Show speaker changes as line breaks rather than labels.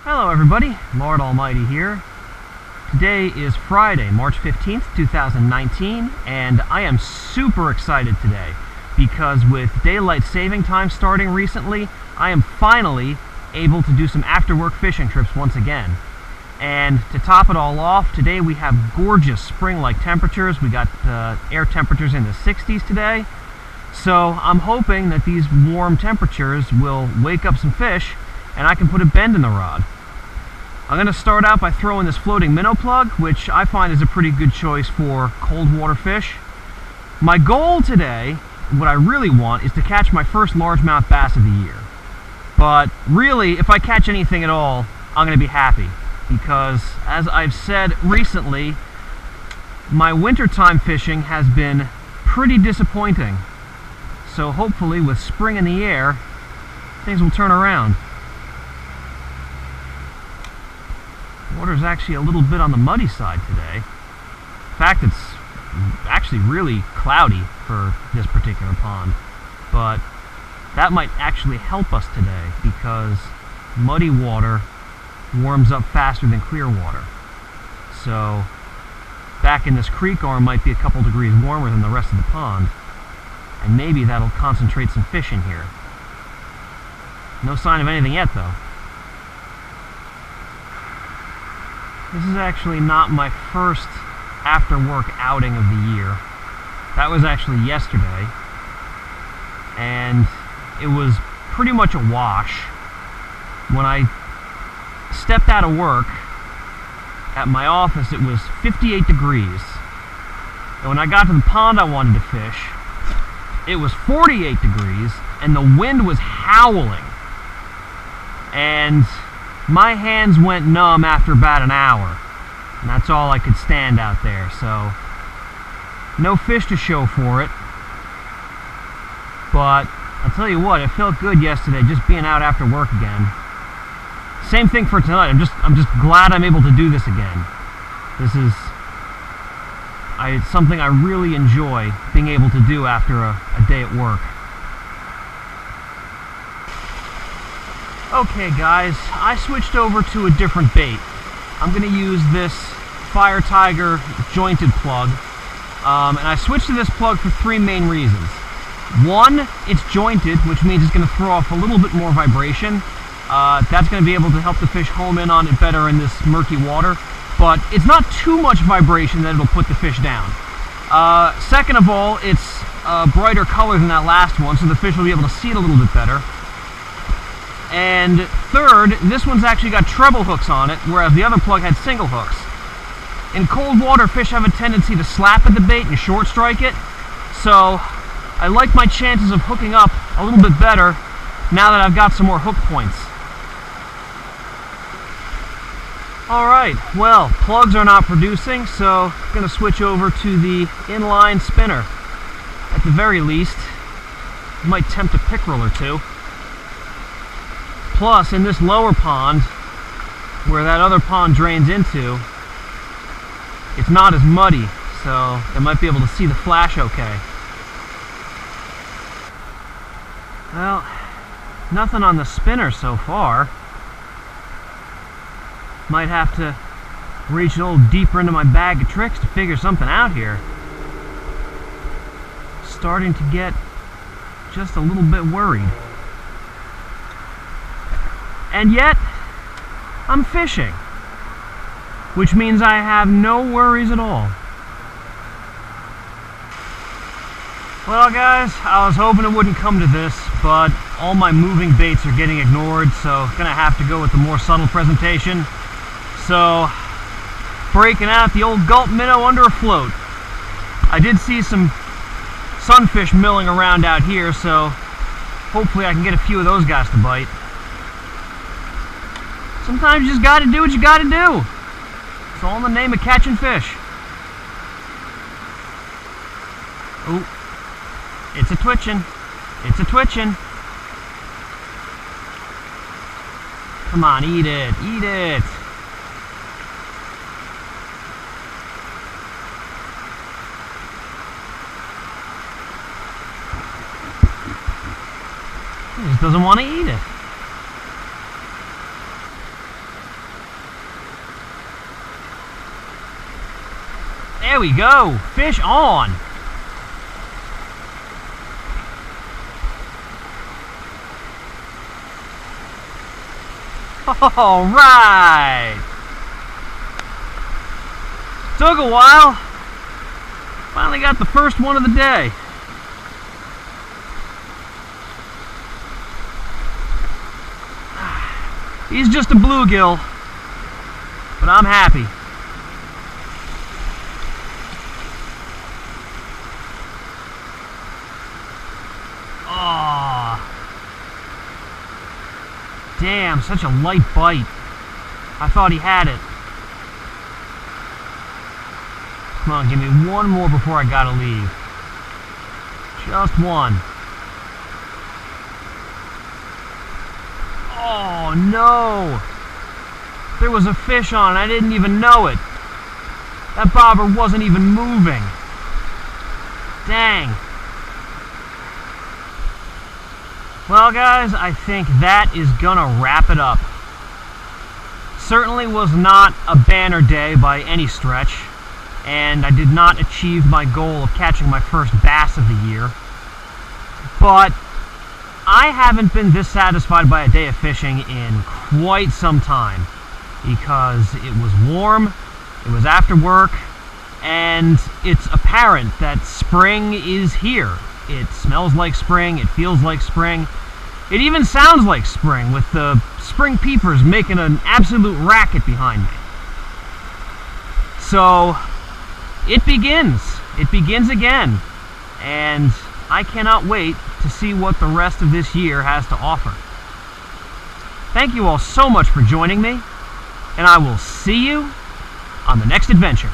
Hello everybody, Lord Almighty here. Today is Friday, March 15th, 2019, and I am super excited today because with daylight saving time starting recently, I am finally able to do some after-work fishing trips once again. And to top it all off, today we have gorgeous spring-like temperatures. We got air temperatures in the 60s today. So I'm hoping that these warm temperatures will wake up some fish and I can put a bend in the rod. I'm going to start out by throwing this floating minnow plug, which I find is a pretty good choice for cold water fish. My goal today, what I really want, is to catch my first largemouth bass of the year. But really, if I catch anything at all, I'm going to be happy. Because, as I've said recently, my wintertime fishing has been pretty disappointing. So hopefully, with spring in the air, things will turn around. Water's actually a little bit on the muddy side today. In fact, it's actually really cloudy for this particular pond. But that might actually help us today because muddy water warms up faster than clear water. So back in this creek arm might be a couple degrees warmer than the rest of the pond. And maybe that'll concentrate some fish in here. No sign of anything yet though. This is actually not my first after-work outing of the year. That was actually yesterday. And it was pretty much a wash. When I stepped out of work, at my office it was 58 degrees. And when I got to the pond I wanted to fish, it was 48 degrees and the wind was howling. And my hands went numb after about an hour, and that's all I could stand out there, so no fish to show for it. But I'll tell you what, it felt good yesterday just being out after work again. Same thing for tonight. I'm just glad I'm able to do this again. This is something I really enjoy being able to do after a day at work. Okay guys, I switched over to a different bait. I'm going to use this Fire Tiger jointed plug. And I switched to this plug for three main reasons. One, it's jointed, which means it's going to throw off a little bit more vibration. That's going to be able to help the fish home in on it better in this murky water. But it's not too much vibration that it'll put the fish down. Second of all, it's a brighter color than that last one, so the fish will be able to see it a little bit better. And third, this one's actually got treble hooks on it, whereas the other plug had single hooks. In cold water, fish have a tendency to slap at the bait and short strike it, so I like my chances of hooking up a little bit better now that I've got some more hook points. Alright, well, plugs are not producing, so I'm going to switch over to the inline spinner. At the very least, might tempt a pickerel or two. Plus, in this lower pond, where that other pond drains into, it's not as muddy, so they might be able to see the flash okay. Well, nothing on the spinner so far. Might have to reach a little deeper into my bag of tricks to figure something out here. Starting to get just a little bit worried. And yet, I'm fishing, which means I have no worries at all. Well guys, I was hoping it wouldn't come to this, but all my moving baits are getting ignored, so I'm gonna have to go with the more subtle presentation. So, breaking out the old gulp minnow under a float. I did see some sunfish milling around out here, so hopefully I can get a few of those guys to bite. Sometimes you just gotta do what you gotta do. It's all in the name of catching fish. Oh, it's a twitching. It's a twitching. Come on, eat it. Eat it. He just doesn't want to eat it. There we go. Fish on. All right. Took a while. Finally got the first one of the day. He's just a bluegill, but I'm happy. Oh, damn, such a light bite. I thought he had it. Come on, give me one more before I gotta leave. Just one. Oh no! There was a fish on, I didn't even know it. That bobber wasn't even moving. Dang. Well guys, I think that is gonna wrap it up. Certainly was not a banner day by any stretch, and I did not achieve my goal of catching my first bass of the year. But I haven't been this satisfied by a day of fishing in quite some time, because it was warm, it was after work, and it's apparent that spring is here. It smells like spring, it feels like spring, it even sounds like spring, with the spring peepers making an absolute racket behind me. So, it begins again, and I cannot wait to see what the rest of this year has to offer. Thank you all so much for joining me, and I will see you on the next adventure.